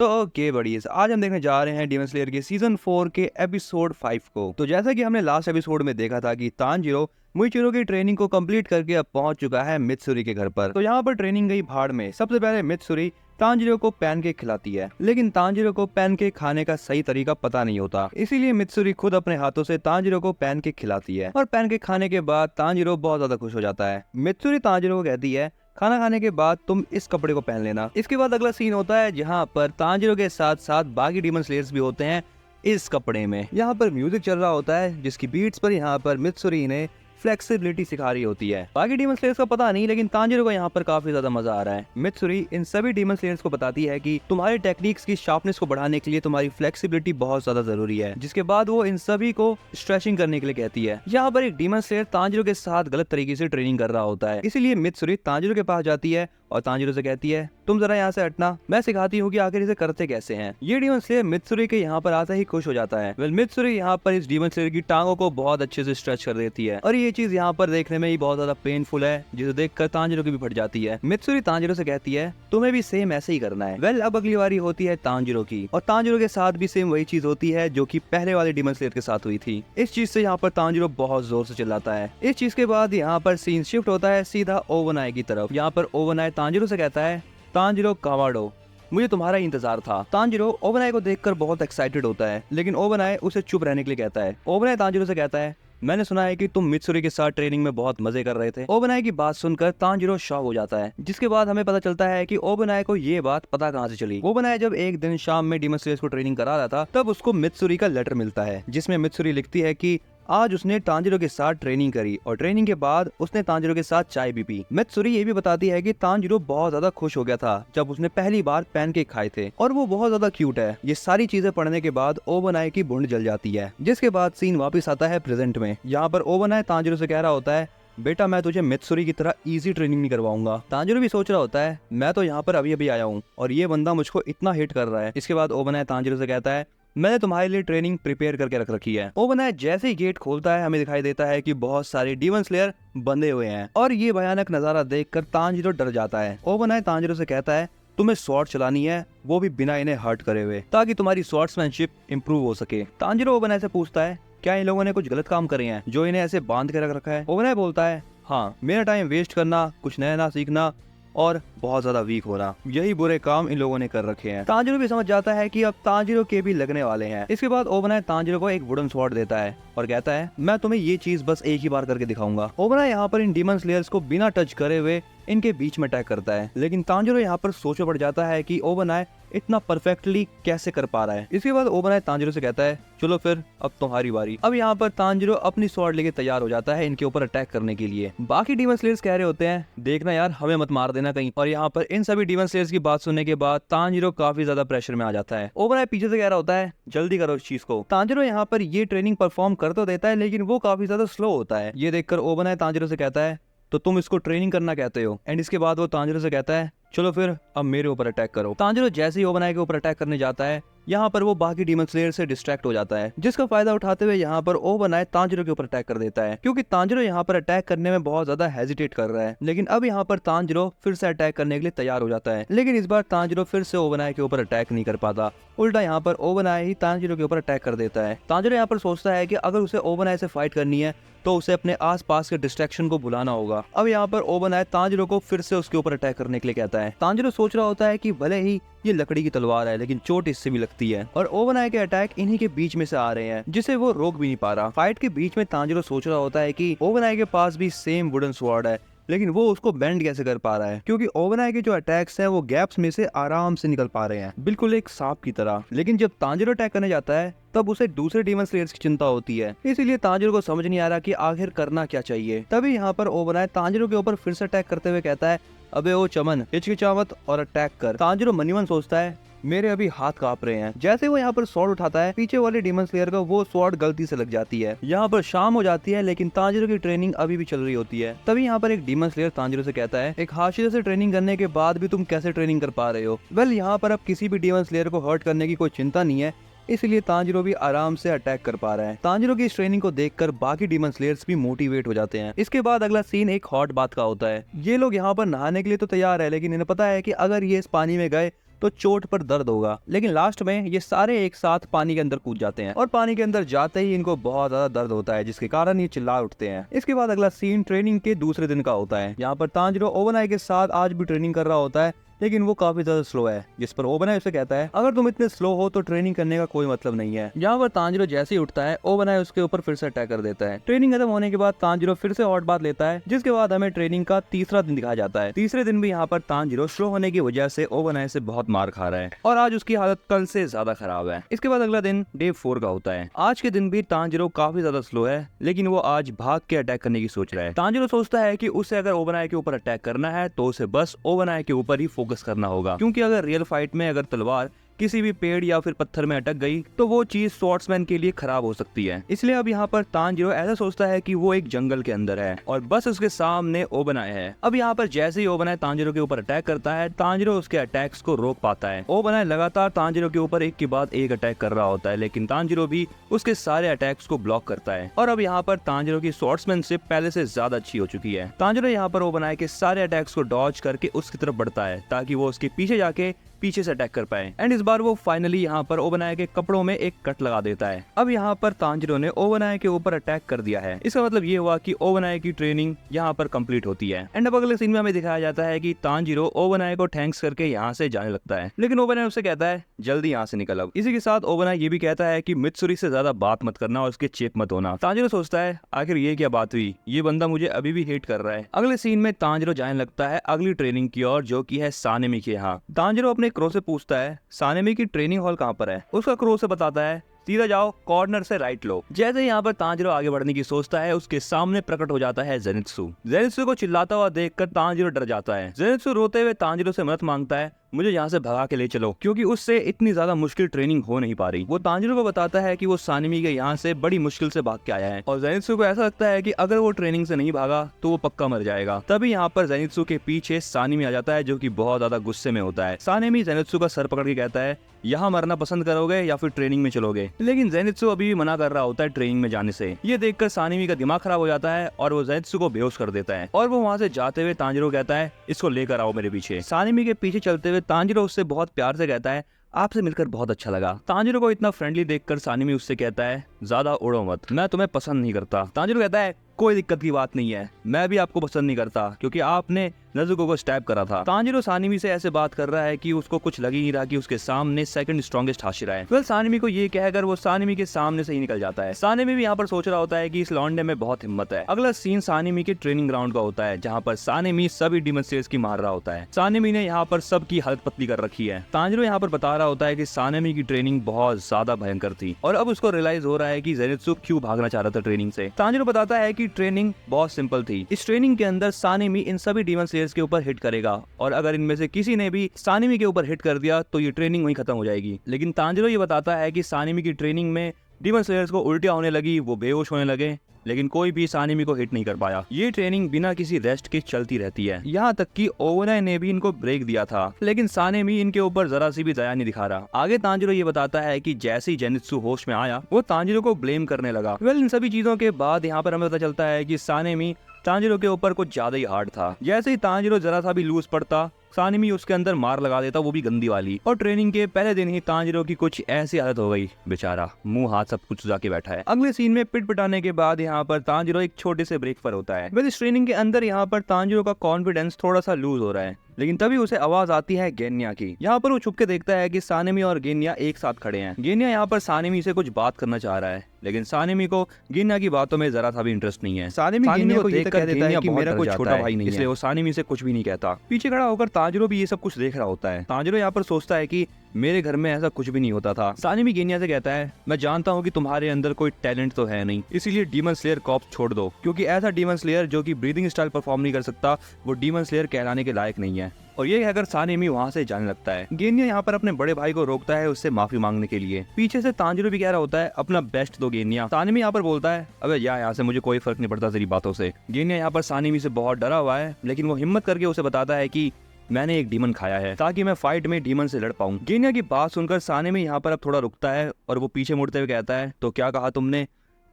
तो ओके बढ़िया, आज हम देखने जा रहे हैं डीमन स्लेयर के सीजन 4 के एपिसोड 5 को। तो जैसा कि हमने लास्ट एपिसोड में देखा था कि तांजीरो मुइचिरो की ट्रेनिंग को कंप्लीट करके अब पहुंच चुका है मित्सुरी के घर पर। तो यहाँ पर ट्रेनिंग गई भाड़ में। सबसे पहले मित्सुरी तांजीरो को पैनकेक खिलाती है, लेकिन तांजीरो को पैनकेक खाने का सही तरीका पता नहीं होता, इसीलिए मित्सुरी खुद अपने हाथों से तांजीरो को पैनकेक खिलाती है। और पैनकेक खाने के बाद तांजीरो बहुत ज्यादा खुश हो जाता है। मित्सुरी तांजीरो को कहती है, खाना खाने के बाद तुम इस कपड़े को पहन लेना। इसके बाद अगला सीन होता है जहाँ पर तांजीरो के साथ साथ बाकी डीमन स्लेयर्स भी होते हैं इस कपड़े में। यहाँ पर म्यूजिक चल रहा होता है जिसकी बीट्स पर यहाँ पर मित्सुरी ने फ्लेक्सिबिलिटी सिखा रही होती है। बाकी डीमन स्लेयर्स का पता नहीं, लेकिन तांजीरो को यहाँ पर काफी ज्यादा मजा आ रहा है। मित्सुरी इन सभी डीमन स्लेयर्स को बताती है कि तुम्हारे टेक्निक्स की शार्पनेस को बढ़ाने के लिए तुम्हारी फ्लेक्सिबिलिटी बहुत ज्यादा जरूरी है। जिसके बाद वो इन सभी को स्ट्रेचिंग करने के लिए कहती है। यहाँ पर एक डीमन स्लेयर तांजीरो के साथ गलत तरीके से ट्रेनिंग कर रहा होता है, इसीलिए मित्सुरी तांजीरो के पास जाती है और तांजीरो से कहती है, तुम जरा यहाँ से हटना, मैं सिखाती हूँ कि आखिर इसे करते कैसे हैं। ये डीमन स्लेयर मित्सुरी के यहाँ पर आते ही खुश हो जाता है। मित्सुरी यहाँ पर इस डीमन स्लेयर की टांगों को बहुत अच्छे से स्ट्रेच कर देती है और ये चीज यहाँ पर देखने में ही बहुत ज्यादा पेनफुल है, जिसे देखकर तांजीरो की भी फट जाती है। मित्सुरी तांजीरो से कहती है, तुम्हें भी सेम ऐसे ही करना है। अब अगली बारी होती है तांजीरो की, और तांजीरो के साथ भी सेम वही चीज होती है जो कि पहले वाले डीमन स्लेयर के साथ हुई थी। इस चीज से यहाँ पर तांजीरो बहुत जोर से चिल्लाता है। इस चीज के बाद यहाँ पर सीन शिफ्ट होता है सीधा ओवनाई की तरफ। यहाँ पर ओवनाई तांजीरो से कहता है, तांजीरो कावाडो, मुझे तुम्हारा इंतजार था। तांजीरो ओवनाई को देखकर बहुत एक्साइटेड होता है, लेकिन ओवनाई उसे चुप रहने के लिए कहता है। ओवनाई तांजीरो से कहता है, मैंने सुना है कि तुम मित्सुरी के साथ ट्रेनिंग में बहुत मजे कर रहे थे। ओबनाई की बात सुनकर तांजीरो शॉक हो जाता है, जिसके बाद हमें पता चलता है कि ओबनाई को ये बात पता कहां से चली। ओबनाई जब एक दिन शाम में डीमन स्लेयर्स को ट्रेनिंग करा रहा था, तब उसको मित्सुरी का लेटर मिलता है, जिसमें मित्सुरी लिखती है कि आज उसने तांजीरो के साथ ट्रेनिंग करी और ट्रेनिंग के बाद उसने तांजीरो के साथ चाय भी पी। मित्सुरी ये भी बताती है कि तांजीरो बहुत ज्यादा खुश हो गया था जब उसने पहली बार पैनकेक खाए थे और वो बहुत ज्यादा क्यूट है। ये सारी चीजें पढ़ने के बाद ओबनाई की भुंड जल जाती है, जिसके बाद सीन वापस आता है प्रेजेंट में। यहाँ पर ओबनाई तांजीरो से कह रहा होता है, बेटा मैं तुझे मित्सुरी की तरह इजी ट्रेनिंग नहीं करवाऊंगा। तांजीरो भी सोच रहा होता है, मैं तो यहाँ पर अभी अभी आया हूँ और ये बंदा मुझको इतना हिट कर रहा है। इसके बाद ओबनाई तांजीरो से कहता है, मैंने तुम्हारे लिए ट्रेनिंग प्रिपेयर करके रख रखी है। ओबनाई जैसे ही गेट खोलता है, हमें दिखाई देता है कि बहुत सारे डीमन स्लेयर बंधे हुए हैं और ये भयानक नजारा देखकर तांजीरो डर जाता है। ओबनाई तांजीरो से कहता है, तुम्हें स्वॉर्ड चलानी है, वो भी बिना इन्हें हर्ट करे हुए, ताकि तुम्हारी स्वॉर्ड्समैनशिप इंप्रूव हो सके। तांजीरो ओबनाई से पूछता है, क्या इन लोगों ने कुछ गलत काम करे हैं जो इन्हें ऐसे बांध के रख रखा है? ओबनाई बोलता है, हाँ, मेरा टाइम वेस्ट करना, कुछ नया ना सीखना और बहुत ज्यादा वीक होना, यही बुरे काम इन लोगों ने कर रखे हैं। तांजीरो भी समझ जाता है कि अब तांजीरो के भी लगने वाले हैं। इसके बाद ओबनाई तांजीरो को एक वुडन स्वॉर्ड देता है और कहता है, मैं तुम्हें ये चीज बस एक ही बार करके दिखाऊंगा। ओबनाई यहाँ पर इन डीमन स्लेयर्स को बिना टच करे हुए इनके बीच में अटैक करता है, लेकिन तांजीरो यहाँ पर सोच में पड़ जाता है कि ओबनाई इतना परफेक्टली कैसे कर पा रहा है। इसके बाद ओबनाई तांजीरो से कहता है, चलो फिर अब तुम्हारी बारी। अब यहाँ पर तांजीरो अपनी स्वॉर्ड लेके तैयार हो जाता है इनके ऊपर अटैक करने के लिए। बाकी डीमन स्लेयर्स कह रहे होते हैं, देखना यार, हमें मत मार देना कहीं। और यहाँ पर इन सभी डीमन स्लेयर्स की बात सुनने के बाद तांजीरो काफी ज्यादा प्रेशर में आ जाता है। ओबनाई पीछे से कह रहा होता है, जल्दी करो इस चीज को। तांजीरो यहाँ पर ये ट्रेनिंग परफॉर्म कर तो देता है, लेकिन वो काफी ज्यादा स्लो होता है। ये देखकर ओबनाई तांजीरो से कहता है, तो तुम इसको ट्रेनिंग करना कहते हो? एंड इसके बाद वो तांजीरो से कहता है, चलो फिर अब मेरे ऊपर अटैक करो। तांजीरो जैसे ही ओबनाई के ऊपर अटैक करने जाता है, यहाँ पर वो बाकी डीमन स्लेयर से डिस्ट्रैक्ट हो जाता है, जिसका फायदा उठाते हुए यहाँ पर ओबनाई तांजीरो के ऊपर अटैक कर देता है, क्योंकि तांजीरो यहाँ पर अटैक करने में बहुत ज्यादा हेजिटेट कर रहा है। लेकिन अब यहाँ पर तांजीरो फिर से अटैक करने के लिए तैयार हो जाता है, लेकिन इस बार तांजीरो फिर से ओबनाई के ऊपर अटैक नहीं कर पाता। उल्टा यहाँ पर ओबनाई ही तांजीरो के ऊपर अटैक कर देता है। तांजीरो यहाँ पर सोचता है कि अगर उसे ओबनाई से फाइट करनी है तो उसे अपने आसपास के डिस्ट्रैक्शन को भुलाना होगा। अब यहाँ पर ओबनाई तांजीरो को फिर से उसके ऊपर अटैक करने के लिए कहता है। तांजीरो सोच रहा होता है कि भले ही ये लकड़ी की तलवार है, लेकिन चोट इससे भी लगती है और ओबनाई के अटैक इन्हीं के बीच में से आ रहे हैं, जिसे वो रोक भी नहीं पा रहा। फाइट के बीच में तांजीरो सोच रहा होता है कि ओबनाई के पास भी सेम वुडन स्वॉर्ड है, लेकिन वो उसको बेंड कैसे कर पा रहा है, क्योंकि ओबनाई के जो अटैक्स हैं वो गैप्स में से आराम से निकल पा रहे हैं, बिल्कुल एक सांप की तरह। लेकिन जब तांजीरो अटैक करने जाता है, तब उसे दूसरे डीमन स्लेयर्स की चिंता होती है, इसीलिए तांजीरो को समझ नहीं आ रहा कि आखिर करना क्या चाहिए। तभी यहाँ पर ओबनाई तांजीरो के ऊपर फिर से अटैक करते हुए कहता है, अबे ओ चमन, हिचकिचावत और अटैक कर। तांजीरो मनी मन सोचता है, मेरे अभी हाथ कांप रहे हैं। जैसे वो यहाँ पर स्वॉर्ड उठाता है, पीछे वाले डीमन स्लेयर को वो स्वॉर्ड गलती से लग जाती है। यहाँ पर शाम हो जाती है, लेकिन तांजीरो की ट्रेनिंग अभी भी चल रही होती है। तभी यहाँ पर एक डीमन स्लेयर तांजीरो से कहता है, एक हाशिए से ट्रेनिंग करने के बाद भी तुम कैसे ट्रेनिंग कर पा रहे हो? यहाँ पर अब किसी भी डीमन स्लेयर को हर्ट करने की कोई चिंता नहीं है, इसलिए तांजीरो भी आराम से अटैक कर पा रहा है। तांजीरो की इस ट्रेनिंग को देखकर बाकी डीमन स्लेयर्स भी मोटिवेट हो जाते हैं। इसके बाद अगला सीन एक हॉट बात का होता है। ये लोग यहाँ पर नहाने के लिए तो तैयार है, लेकिन इन्हें पता है कि अगर ये इस पानी में गए तो चोट पर दर्द होगा, लेकिन लास्ट में ये सारे एक साथ पानी के अंदर कूद जाते हैं और पानी के अंदर जाते ही इनको बहुत ज्यादा दर्द होता है, जिसके कारण ये चिल्ला उठते हैं। इसके बाद अगला सीन ट्रेनिंग के दूसरे दिन का होता है। यहाँ पर तांजिरो ओबनाई के साथ आज भी ट्रेनिंग कर रहा होता है, लेकिन वो काफी ज्यादा स्लो है, जिस पर ओबनाई उसे कहता है अगर तुम इतने स्लो हो तो ट्रेनिंग करने का कोई मतलब नहीं है। यहाँ पर तांजिरो जैसे ही उठता है, ओबनाई उसके ऊपर फिर से अटैक कर देता है। ट्रेनिंग खत्म होने के बाद तांजिरो फिर से हॉट बाथ लेता है, जिसके बाद हमें ट्रेनिंग का तीसरा दिन दिखाया जाता है। तीसरे दिन भी यहाँ पर तांजिरो स्लो होने की वजह से ओबनाई से बहुत मार खा रहा है और आज उसकी हालत कल से ज्यादा खराब है। इसके बाद अगला दिन डे 4 का होता है। आज के दिन भी तांजिरो काफी ज्यादा स्लो है, लेकिन वो आज भाग के अटैक करने की सोच रहा है। तांजिरो सोचता है कि उसे अगर ओबनाई के ऊपर अटैक करना है तो उसे बस ओबनाई के ऊपर ही फोकस करना होगा, क्योंकि अगर रियल फाइट में अगर तलवार किसी भी पेड़ या फिर पत्थर में अटक गई तो वो चीज स्वॉर्ड्समैन के लिए खराब हो सकती है। इसलिए अब यहाँ पर तांजिरो ऐसा सोचता है कि वो एक जंगल के अंदर है और बस उसके सामने ओबनाई है। अब यहाँ पर जैसे ही ओबनाई तांजिरो के ऊपर अटैक करता है, तांजिरो उसके अटैक्स को रोक पाता है। ओबनाई लगातार तांजिरो के ऊपर एक के बाद एक अटैक कर रहा होता है, लेकिन तांजिरो भी उसके सारे अटैक्स को ब्लॉक करता है और अब यहाँ पर तांजिरो की स्वॉर्ड्समैनशिप पहले से ज्यादा अच्छी हो चुकी है। तांजिरो यहाँ पर ओबनाई के सारे अटैक्स को डॉज करके उसकी तरफ बढ़ता है ताकि वो उसके पीछे जाके पीछे से अटैक कर पाए एंड इस बार वो फाइनली यहाँ पर ओबनाई के कपड़ों में एक कट लगा देता है। अब यहाँ पर तांजिरो ने ओबनाई के ऊपर अटैक कर दिया है। इसका मतलब ये हुआ कि ओबनाई की ट्रेनिंग यहाँ पर कंप्लीट होती है एंड अब अगले सीन में हमें दिखाया जाता है कि तांजिरो ओबनाई को थैंक्स करके यहाँ से जाने लगता है, लेकिन ओबनाई उससे कहता है जल्दी यहाँ से निकल। अब इसी के साथ ओबनाई ये भी कहता है कि मित्सुरी से ज्यादा बात मत करना और उसके चेप मत होना। तांजिरो सोचता है आखिर ये क्या बात हुई, ये बंदा मुझे अभी भी हेट कर रहा है। अगले सीन में तांजिरो जाने लगता है अगली ट्रेनिंग की ओर, जो की है सानेमी के यहाँ। तांजिरो अपने क्रो से पूछता है सानेमी की ट्रेनिंग हॉल कहाँ पर है। उसका क्रो से बताता है सीधा जाओ, कॉर्नर से राइट लो। जैसे यहाँ पर तांजिरो आगे बढ़ने की सोचता है, उसके सामने प्रकट हो जाता है जेनित्सु। जेनित्सु को चिल्लाता हुआ देखकर तांजिरो डर जाता है। जेनित्सु रोते हुए तांजिरो से मदद मांगता है, मुझे यहाँ से भगा के ले चलो, क्योंकि उससे इतनी ज्यादा मुश्किल ट्रेनिंग हो नहीं पा रही। वो तांजिरो को बताता है कि वो सानेमी के यहाँ से बड़ी मुश्किल से भाग के आया है और जेनित्सु को ऐसा लगता है कि अगर वो ट्रेनिंग से नहीं भागा तो वो पक्का मर जाएगा। तभी यहाँ पर जेनित्सु के पीछे सानेमी आ जाता है, जो कि बहुत ज्यादा गुस्से में होता है। सानेमी जेनित्सु का सर पकड़ के कहता है यहाँ मरना पसंद करोगे या फिर ट्रेनिंग में चलोगे, लेकिन जेनित्सु अभी भी मना कर रहा होता है ट्रेनिंग में जाने से। ये देखकर सानेमी का दिमाग खराब हो जाता है और वो जेनित्सु को बेहोश कर देता है और वो वहाँ से जाते हुए तांजिरो कहता है इसको लेकर आओ मेरे पीछे। सानेमी के पीछे चलते हुए तांजिरो उससे बहुत प्यार से कहता है आपसे मिलकर बहुत अच्छा लगा। तांजिरो को इतना फ्रेंडली देखकर सानेमी उससे कहता है ज्यादा उड़ो मत, मैं तुम्हें पसंद नहीं करता। तांजिरो कहता है कोई दिक्कत की बात नहीं है, मैं भी आपको पसंद नहीं करता क्योंकि आपने नजुको को स्टैब करा था। तांजिरो सानेमी से ऐसे बात कर रहा है कि उसको कुछ लग ही नहीं रहा कि उसके सामने सेकंड स्ट्रॉन्गेस्ट हाशिरा है। वेल सानेमी को ये कहकर वो सानेमी के सामने से ही निकल जाता है। सानेमी भी यहाँ पर सोच रहा होता है कि इस लौंडे में बहुत हिम्मत है। अगला सीन सानेमी के ट्रेनिंग ग्राउंड का होता है, जहाँ पर सानेमी सभी डीमन स्लेयर्स की मार रहा होता है। सानेमी ने यहाँ पर सबकी हालत पतली कर रखी है। तांजिरो यहाँ पर बता रहा होता है कि सानेमी की ट्रेनिंग बहुत ज्यादा भयंकर थी और अब उसको रियलाइज हो रहा है कि जेनित्सु क्यों भागना चाह रहा था ट्रेनिंग से। तांजिरो बताता है कि ट्रेनिंग बहुत सिंपल थी। इस ट्रेनिंग के अंदर सानेमी इन सभी डीमन स्लेयर्स के ऊपर हिट करेगा और अगर इनमें से किसी ने भी सानेमी के ऊपर हिट कर दिया तो ये ट्रेनिंग वहीं खत्म हो जाएगी। लेकिन तांजिरो ये बताता है कि सानेमी की ट्रेनिंग में डीमन स्लेयर्स को उल्टियां होने लगी, वो बेहोश होने लगे, लेकिन कोई भी सानेमी को हिट नहीं कर पाया। ये ट्रेनिंग बिना किसी रेस्ट के चलती रहती है। यहाँ तक कि ओबनाई ने भी इनको ब्रेक दिया था, लेकिन सानेमी इनके ऊपर जरा सी भी दया नहीं दिखा रहा। आगे तांजिरो ये बताता है कि जैसे ही जेनित्सु होश में आया वो तांजिरो को ब्लेम करने लगा। वेल इन सभी चीजों के बाद यहाँ पर हमें पता चलता है कि सानेमी तांजिरो के ऊपर कुछ ज्यादा ही हार्ड था। जैसे ही तांजिरो जरा सा भी लूज पड़ता, सानेमी उसके अंदर मार लगा देता, वो भी गंदी वाली। और ट्रेनिंग के पहले दिन ही तांजिरो की कुछ ऐसी हालत हो गई, बेचारा मुंह हाथ सब कुछ जाके बैठा है। अगले सीन में पिट पिटाने के बाद यहाँ पर तांजिरो एक छोटे से ब्रेक पर होता है। इस ट्रेनिंग के अंदर यहाँ पर तांजिरो का कॉन्फिडेंस थोड़ा सा लूज हो रहा है, लेकिन तभी उसे आवाज आती है गेन्या की। यहाँ पर वो छुप के देखता है कि सानेमी और गेन्या एक साथ खड़े हैं। गेन्या यहाँ पर सानेमी से कुछ बात करना चाह रहा है, लेकिन सानेमी को गेन्या की बातों में जरा सा भी इंटरेस्ट नहीं है। सानेमी गेन्या को देखकर कह देता है कि मेरा कोई छोटा भाई नहीं है, इसलिए वो सानेमी से कुछ भी नहीं कहता। पीछे खड़ा होकर तांजिरो भी ये सब कुछ देख रहा होता है। तांजिरो यहाँ पर सोचता है कि मेरे घर में ऐसा कुछ भी नहीं होता था। सानेमी गेन्या से कहता है मैं जानता हूँ कि तुम्हारे अंदर कोई टैलेंट तो है नहीं, इसीलिए डीमन स्लेयर कॉर्प्स छोड़ दो, क्योंकि ऐसा डीमन स्लेयर जो कि ब्रीदिंग स्टाइल परफॉर्म नहीं कर सकता वो डीमन स्लेयर कहलाने के लायक नहीं है। और ये कहकर सानेमी वहाँ से जाने लगता है। गेन्या यहाँ पर अपने बड़े भाई को रोकता है उससे माफी मांगने के लिए। पीछे से तांजिरो भी कह रहा होता है अपना बेस्ट दो गेन्या। सानेमी यहाँ पर बोलता है अबे यहाँ से मुझे कोई फर्क नहीं पड़ता तेरी बातों से। गेन्या यहाँ पर सानेमी से बहुत डरा हुआ है, लेकिन वो हिम्मत करके उसे बताता है कि मैंने एक डीमन खाया है ताकि मैं फाइट में डीमन से लड़ पाऊं। गेन्या की बात सुनकर सानेमी यहाँ पर अब थोड़ा रुकता है और वो पीछे मुड़ते हुए कहता है तो क्या कहा तुमने,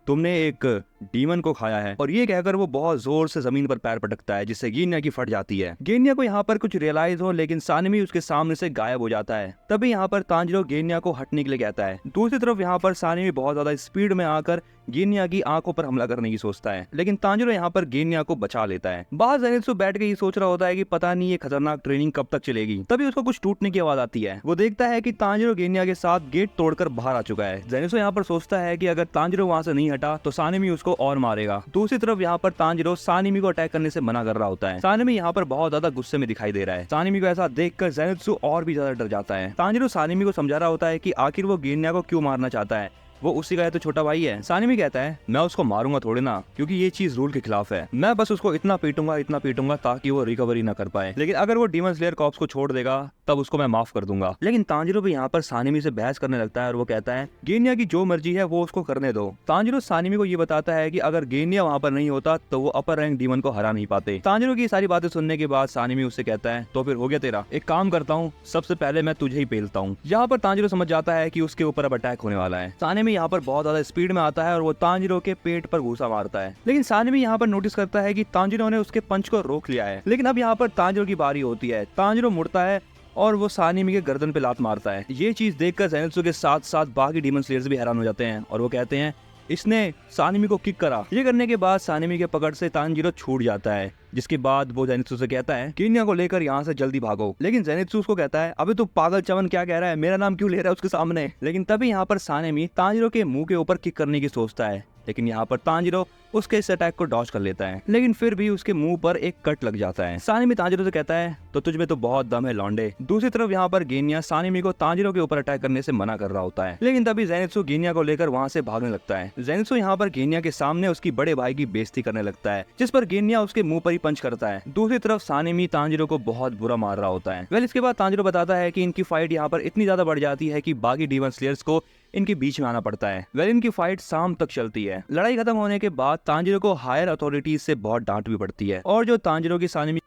तुमने एक डीमन को खाया है। और ये कहकर वो बहुत जोर से जमीन पर पैर पटकता है, जिससे गेन्या की फट जाती है। गेन्या को यहाँ पर कुछ रियलाइज हो, लेकिन सानिमी उसके सामने से गायब हो जाता है। तभी यहाँ पर तांजिरो गेन्या को हटने के लिए कहता है। दूसरी तरफ यहाँ पर सानिमी बहुत ज्यादा स्पीड में आकर गेन्या की आंखों पर हमला करने की सोचता है, लेकिन तांजिरो यहाँ पर गेन्या को बचा लेता है। बाहर जेनित्सु बैठ के ये सोच रहा होता है कि पता नहीं ये खतरनाक ट्रेनिंग कब तक चलेगी। तभी उसको कुछ टूटने की आवाज आती है। वो देखता है कि तांजिरो गेन्या के साथ गेट तोड़कर बाहर आ चुका है। जेनित्सु यहाँ पर सोचता है कि अगर तांजिरो वहां से नहीं हटा तो सानिमी उसको और मारेगा। दूसरी तरफ यहाँ पर तांजिरो सानिमी को अटैक करने से मना कर रहा होता है। सानिमी यहाँ पर बहुत ज्यादा गुस्से में दिखाई दे रहा है। सानिमी को ऐसा देखकर जेनित्सु और भी ज्यादा डर जाता है। तांजिरो सानिमी को समझा रहा होता है कि आखिर वो गेन्या को क्यों मारना चाहता है, वो उसी का तो छोटा भाई है। सानिमी कहता है मैं उसको मारूंगा थोड़े ना, क्योंकि ये चीज रूल के खिलाफ है। मैं बस उसको इतना पीटूंगा ताकि वो रिकवरी ना कर पाए, लेकिन अगर वो डीमन स्लेयर कॉर्प्स को छोड़ देगा तब उसको मैं माफ कर दूंगा। लेकिन तांजिरो भी यहाँ पर सानिमी से बहस करने लगता है और वो कहता है गेन्या की जो मर्जी है वो उसको करने दो। तांजिरो सानिमी को ये बताता है कि अगर गेन्या वहाँ पर नहीं होता तो वो अपर रैंक डीमन को हरा नहीं पाते। तांजिरो की सारी बातें सुनने के बाद सानिमी उससे कहता है तो फिर हो गया तेरा, एक काम करता हूँ, सबसे पहले मैं तुझे ही पेलता हूँ। यहाँ पर तांजिरो समझ जाता है कि उसके ऊपर अब अटैक होने वाला है। सानिमी यहाँ पर बहुत ज्यादा स्पीड में आता है और वो तांजिरो के पेट पर घूसा मारता है। लेकिन सानिमी यहाँ पर नोटिस करता है कि तांजिरो ने उसके पंच को रोक लिया है। लेकिन अब यहाँ पर तांजिरो की बारी होती है। तांजिरो मुड़ता है और वो सानिमी के गर्दन पे लात मारता है। ये चीज देखकर जेनित्सु के साथ साथ बाकी डीमन स्लेयर्स भी हैरान हो जाते हैं और वो कहते हैं इसने सानिमी को किक करा। ये करने के बाद सानिमी के पकड़ से तांजिरो छूट जाता है, जिसके बाद वो जेनित्सु से कहता है गेन्या को लेकर यहाँ से जल्दी भागो। लेकिन जेनित्सु उसको कहता है अबे तू पागल चवन क्या कह रहा है, मेरा नाम क्यों ले रहा है उसके सामने। लेकिन तभी यहाँ पर सानिमी तांजिरो के मुंह के ऊपर किक करने की सोचता है, लेकिन यहाँ पर तांजिरो उसके इस अटैक को डॉज कर लेता है। लेकिन फिर भी उसके मुंह पर एक कट लग जाता है। सानिमी तांजिरो से कहता है तो तुझ में तो बहुत दम है लौंडे। दूसरी तरफ यहाँ पर गेन्या सानिमी को तांजिरो के ऊपर अटैक करने से मना कर रहा होता है। लेकिन तभी जेनित्सु गेन्या को लेकर वहाँ से भागने लगता है। जेनित्सु यहाँ पर गेन्या के सामने उसकी बड़े भाई की बेइज्जती करने लगता है, जिस पर गेन्या उसके मुंह पर ही पंच करता है। दूसरी तरफ सानिमी तांजिरो को बहुत बुरा मार रहा होता है। इसके बाद तांजिरो बताता है कि इनकी फाइट यहाँ पर इतनी ज्यादा बढ़ जाती है कि बाकी डीमन स्लेयर्स को इनके बीच में आना पड़ता है। इनकी फाइट शाम तक चलती है। लड़ाई खत्म होने के बाद तांजिरो को हायर अथॉरिटीज से बहुत डांट भी पड़ती है और जो तांजिरो की सानिमी,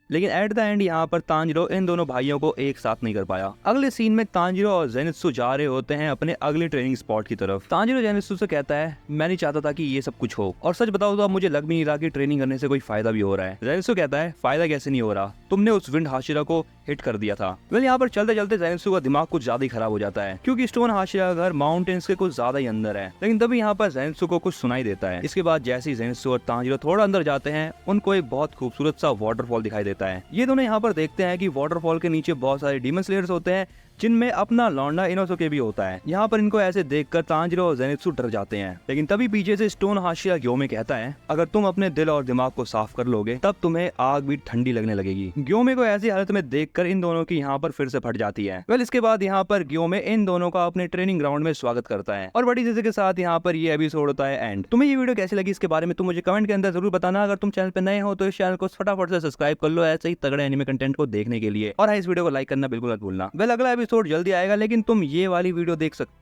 लेकिन एट द एंड यहाँ पर तांजिरो इन दोनों भाइयों को एक साथ नहीं कर पाया। अगले सीन में तांजिरो और जेनित्सु जा रहे होते हैं अपने अगले ट्रेनिंग स्पॉट की तरफ। तांजिरो जेनित्सु से कहता है मैं नहीं चाहता था कि ये सब कुछ हो, और सच बताओ तो अब मुझे लग भी नहीं रहा कि ट्रेनिंग करने से कोई फायदा भी हो रहा है। जेनित्सु कहता है फायदा कैसे नहीं हो रहा, तुमने उस विंड हाशिरा को हिट कर दिया था। यहाँ पर चलते चलते जेनित्सु का दिमाग कुछ ज्यादा ही खराब हो जाता है, क्योंकि स्टोन हाशिरा का घर माउंटेन्स के कुछ ज्यादा ही अंदर है। लेकिन तभी यहाँ पर जेनित्सु को कुछ सुनाई देता है। इसके बाद जैसे ही जेनित्सु और तांजिरो थोड़ा अंदर जाते हैं, उनको एक बहुत खूबसूरत सा वाटरफॉल दिखाई देता है। ये दोनों यहाँ पर देखते हैं कि वाटरफॉल के नीचे बहुत सारे डीमन स्लेयर्स होते हैं, जिनमें अपना लौंडा इनोसुके भी होता है। यहाँ पर इनको ऐसे देखकर तांजिरो और जेनित्सु डर जाते हैं। लेकिन तभी पीछे से स्टोन हाशिरा ग्योमे कहता है अगर तुम अपने दिल और दिमाग को साफ कर लोगे तब तुम्हें आग भी ठंडी लगने लगेगी। ग्योमे को ऐसी हालत में देखकर इन दोनों की यहाँ पर फिर से फट जाती है। इसके बाद यहाँ पर ग्योमे इन दोनों का अपने ट्रेनिंग ग्राउंड में स्वागत करता है और बड़ी चीज़ों के साथ यहाँ पर ये एपिसोड होता है एंड। तुम्हें ये वीडियो कैसी लगी इसके बारे में तुम मुझे कमेंट के अंदर जरूर बताना। अगर तुम चैनल पे नए हो तो इस चैनल को फटाफट से सब्सक्राइब कर लो ऐसे ही तगड़े एनिमे कंटेंट को देखने के लिए, और इस वीडियो को लाइक करना बिल्कुल मत भूलना। अगला एपिसोड जल्दी आएगा, लेकिन तुम ये वाली वीडियो देख सकते